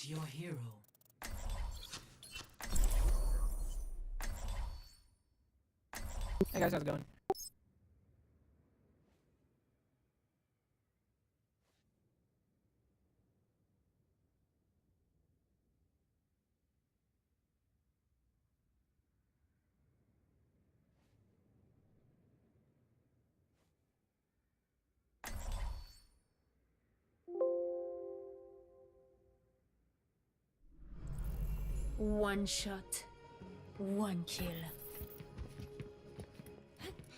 your hero. Hey guys, how's it going? One shot, one kill.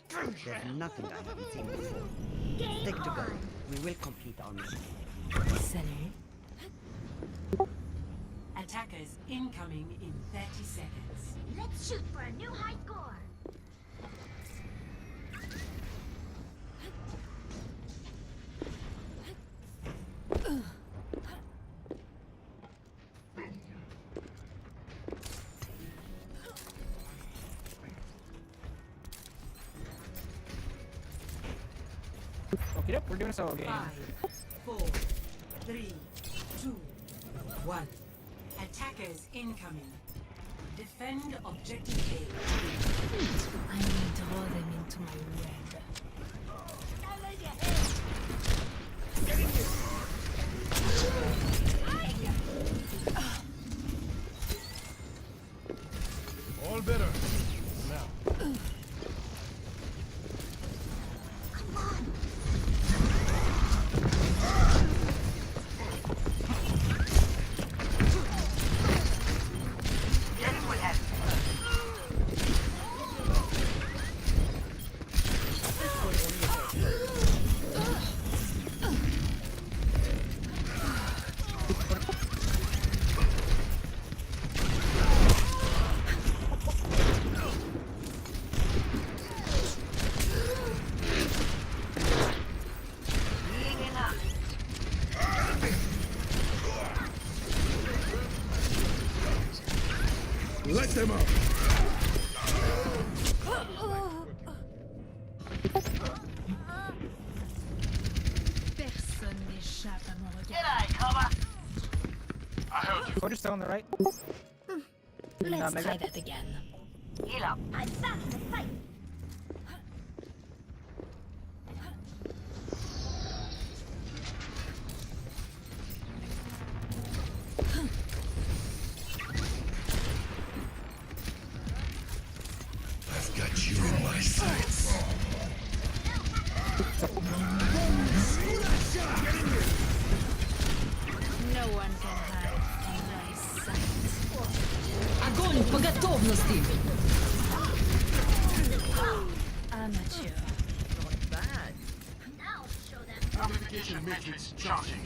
There's nothing I haven't seen before. Stick to go. We will complete our mission. Salut. Attackers incoming in 30 seconds. Let's shoot for a new high score. Okay, we're doing a solo game. 5, 4, 3, 2, 1. Attackers incoming. Defend objective A. I will draw them into my web. All better. Now. Let them up! Personne n'échappe à mon regard. I heard you. Quarter still on the right. Let's make try that- that again. I'm back in the fight. I've got you in my sights. No one can hide from my sight. Огонь по готовности! Amateur. Now show them. Amplification matrix charging.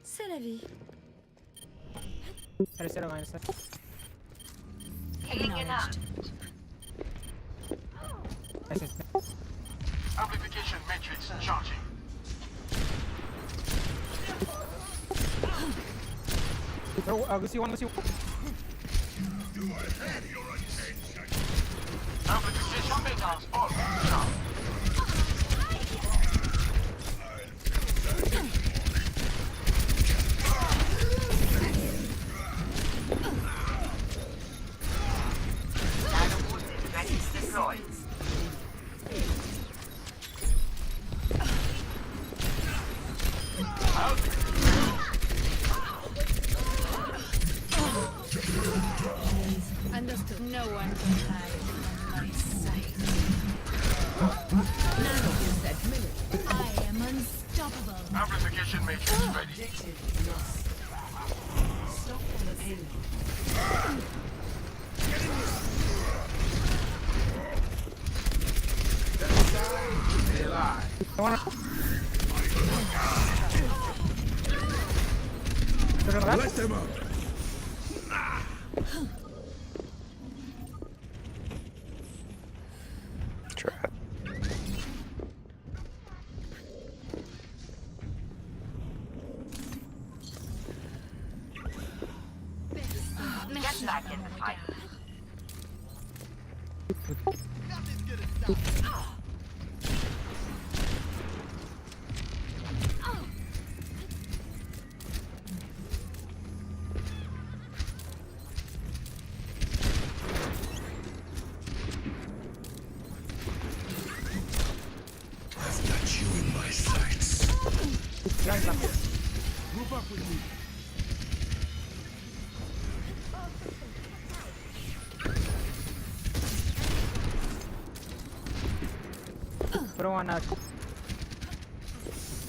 C'est la vie. Try to set a line of sight. Acknowledged. Nice, nice. Amplification matrix charging. Go see one, go see one. Amplification matrix on. Understood. No one can hide from my sight. I am unstoppable. Amplification matrix ready. Objective lost. Stop the payload. Stay alive. I wanna... Turn on the left. Let them up. regard. Throw on a.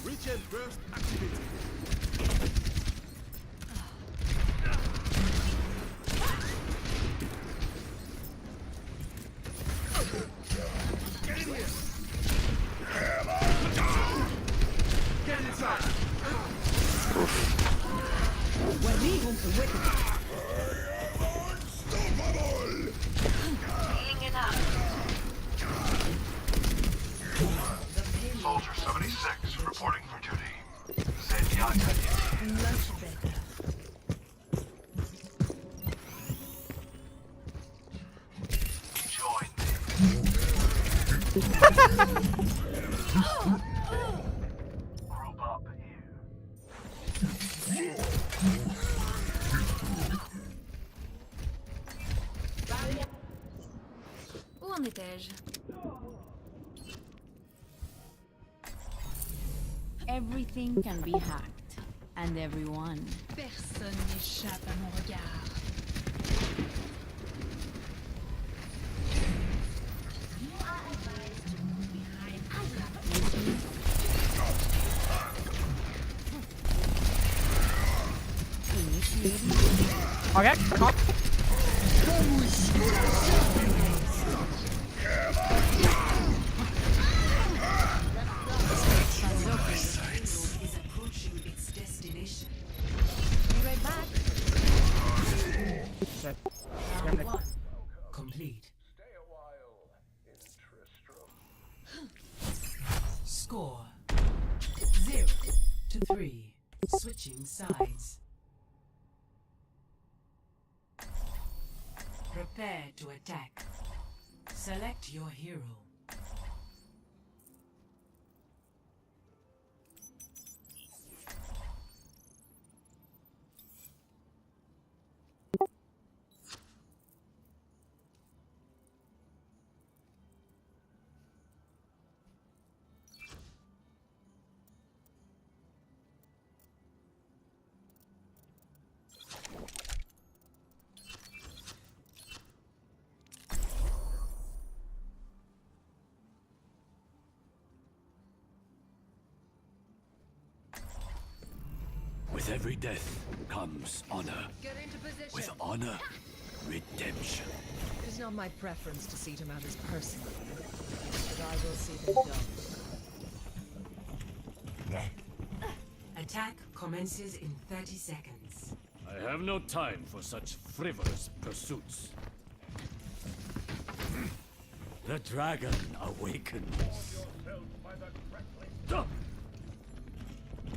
Regen burst activated. Get in here. Get inside. Soldier 76 reporting for duty. Zenyatta. Much better. Join me. Group up here. Où en étais-je? Everything can be hacked. And everyone. Personne n'échappe à mon regard. Okay, come on. Is approaching its destination. Be right back. Set. Round 1 complete. Score 0-3. Switching sides. Prepare to attack. Select your hero. With every death comes honor. Get into position. With honor, redemption. It is not my preference to see to matters personally, but I will see them done. Attack commences in 30 seconds. I have no time for such frivolous pursuits. The dragon awakens. Duh!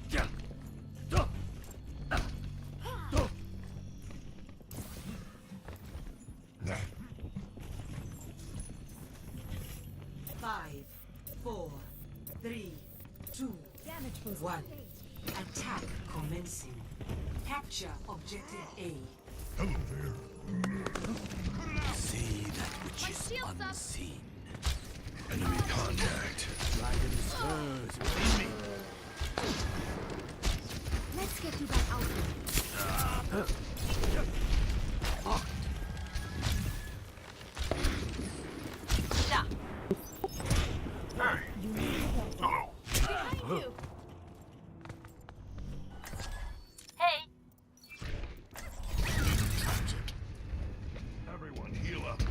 Yeah! Duh! Duh! 5, 4, 3, 2, 1. Attack commencing. Capture objective A. See that which is unseen. Enemy contact. Dragon stirs within me. Let's get you back out there. Hey. Hello. Hey, Transit. Everyone heal up.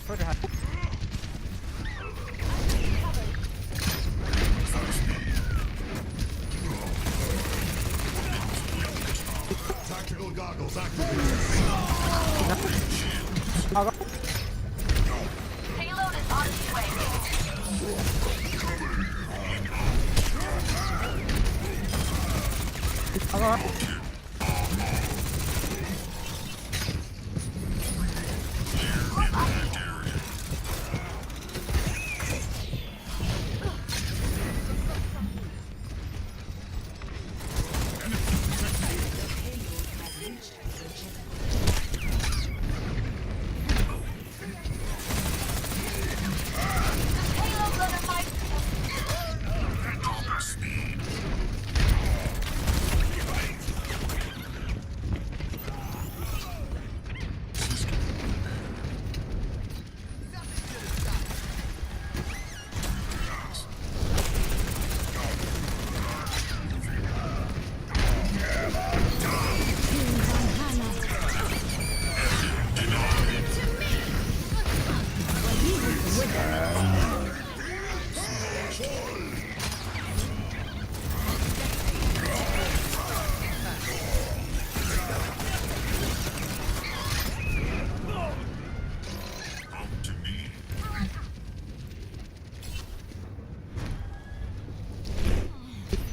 Soldier hat. Tactical goggles activated. Payload is on its way. Payload on my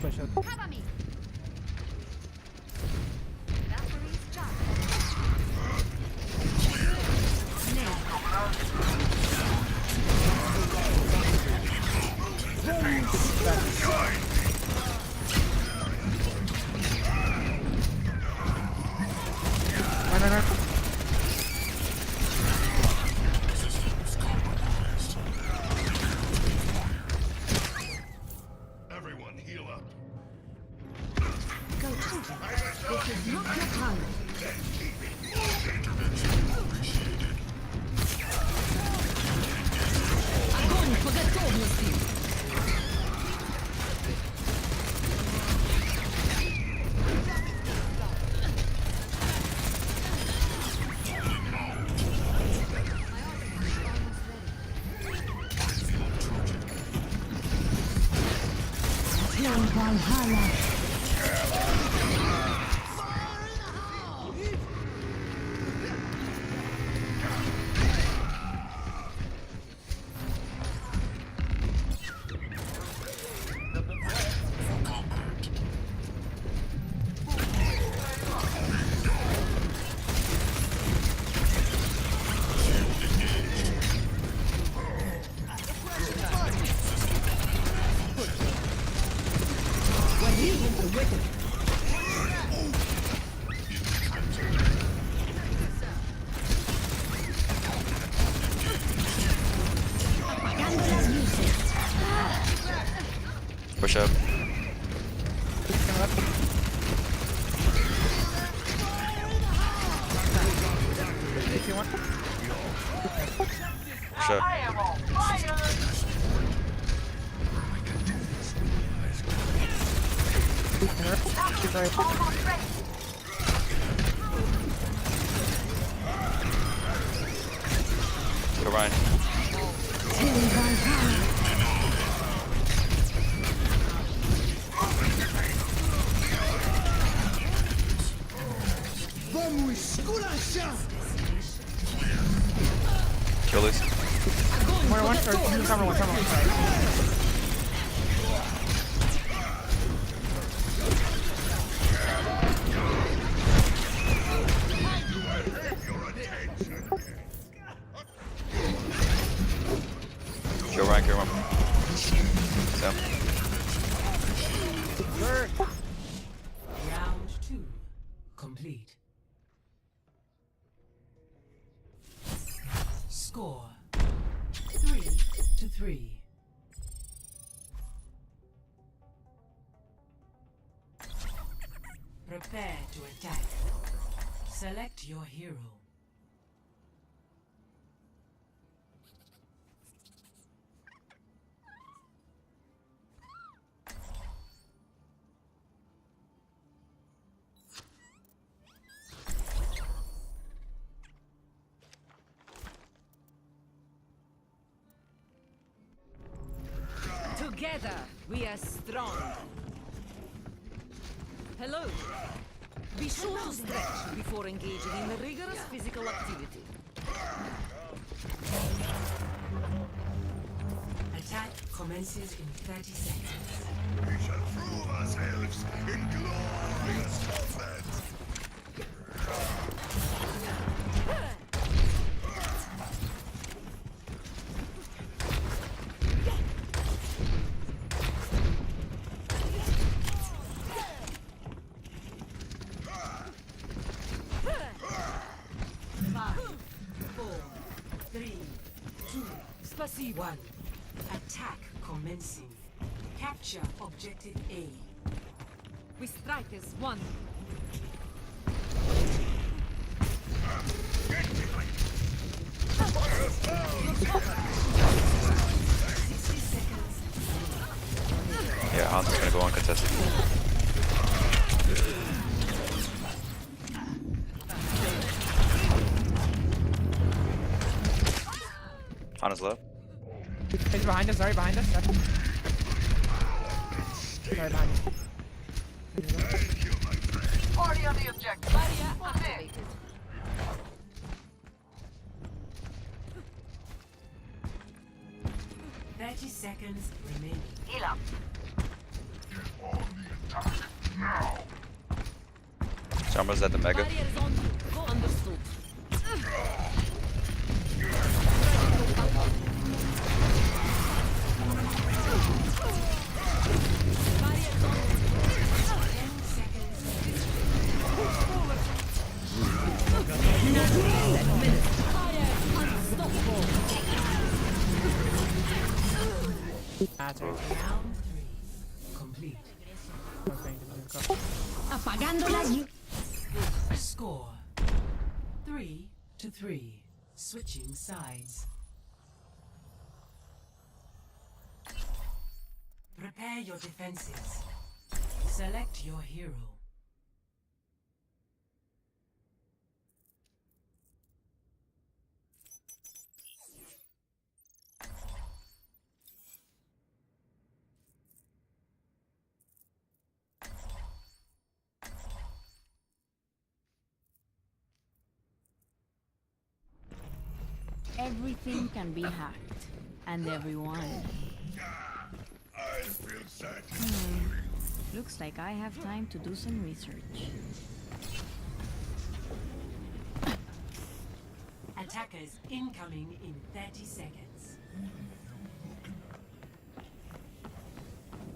Push up. cover me. Batteries charged. Run. Everyone heal up. This is not your time. Огонь по готовности! Push up. If you want. Push up. Go Ryan. Kill this. One, or cover one, sorry. Kill Ryan, kill Ryan. So. Round 2 complete. Score 3-3. Prepare to attack. Select your hero. Together, we are strong. Hello. Be sure to stretch before engaging in rigorous physical activity. Attack commences in 30 seconds. We shall prove ourselves in glorious combat. One. Attack commencing. Capture objective A. We strike as one. Yeah, Hans is gonna go uncontested. Hana's low. He's behind us, sorry, behind us. Sorry, behind us. Party on the objective. Barrier activated. Seconds remaining. Heal up. Sombra's at the mega. Barrier is on you. Go understood. Round 3 complete. Apagando las luces. Score 3-3. Switching sides. Prepare your defenses. Select your hero. Everything can be hacked, and everyone. I feel sad. Looks like I have time to do some research. Attackers incoming in 30 seconds.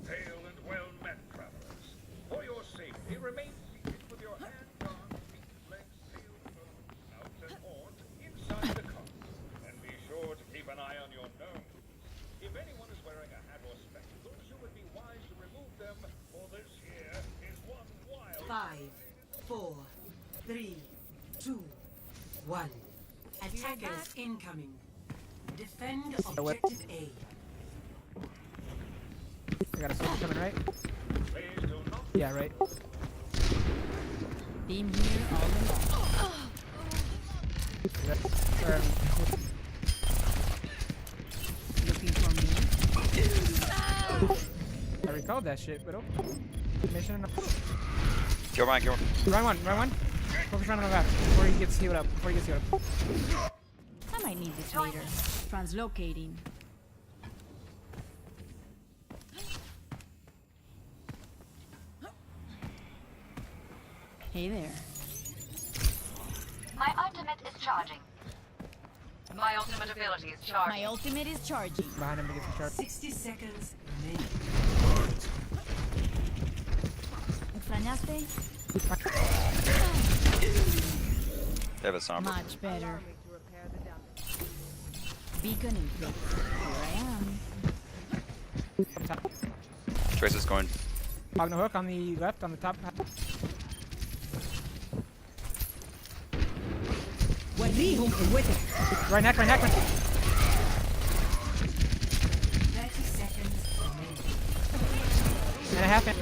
Hail and well met, travelers. For your safety, remain seated with your hands, arms, feet, legs, tail, mouth, and horns inside the car. And be sure to keep an eye on your nose. If anyone is wearing a hat or spectacles, you would be wise to remove them, for this here is one wild... 5, 4, 3, 2, 1. Attackers incoming. Defend objective A. I got a switch coming, right? Please do not... Yeah, right. Been here all along. Looking for me? I recalled that shit, but okay. Mission enough. Kill Ryan, kill Ryan. Run one. Focus on the left before he gets healed up. I might need this later. Translocating. Hey there. My ultimate is charging. My ultimate ability is charging. My ultimate is charging. Behind him to get some sharp. 60 seconds remaining. ¿Extrañaste? They have a Sombra. Much better. Beacon in place. Here I am. Trace is going. Magna hook on the left, on the top. Right neck. 30 seconds remaining. And a half in.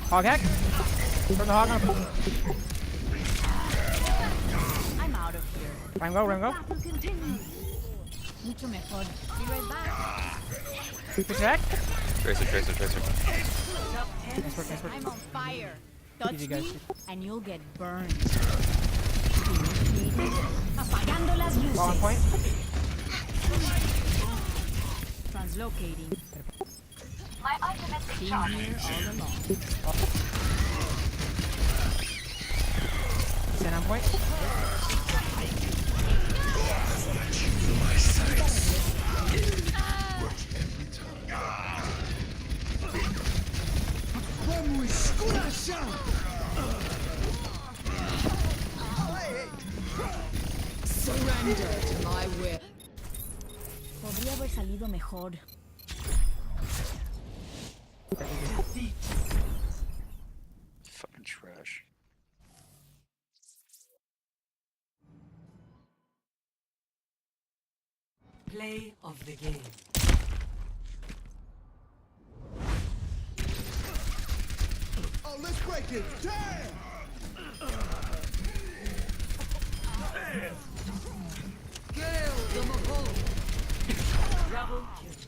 Hog hack. From the hog on. I'm out of here. Ryan go. Mucho mejor. Be right back. Protect. Tracer. Nice work. I'm on fire. Touch GG, guys. me and you'll get burned. Apagando las luces. On point. Translocating. My ultimate is Been charging. here all along. Zen on point. Surrender to my whip. Podría haber salido mejor. Fucking trash. Play of the game. Oh, let's break it. Damn! Gale the Mahal. Double kill.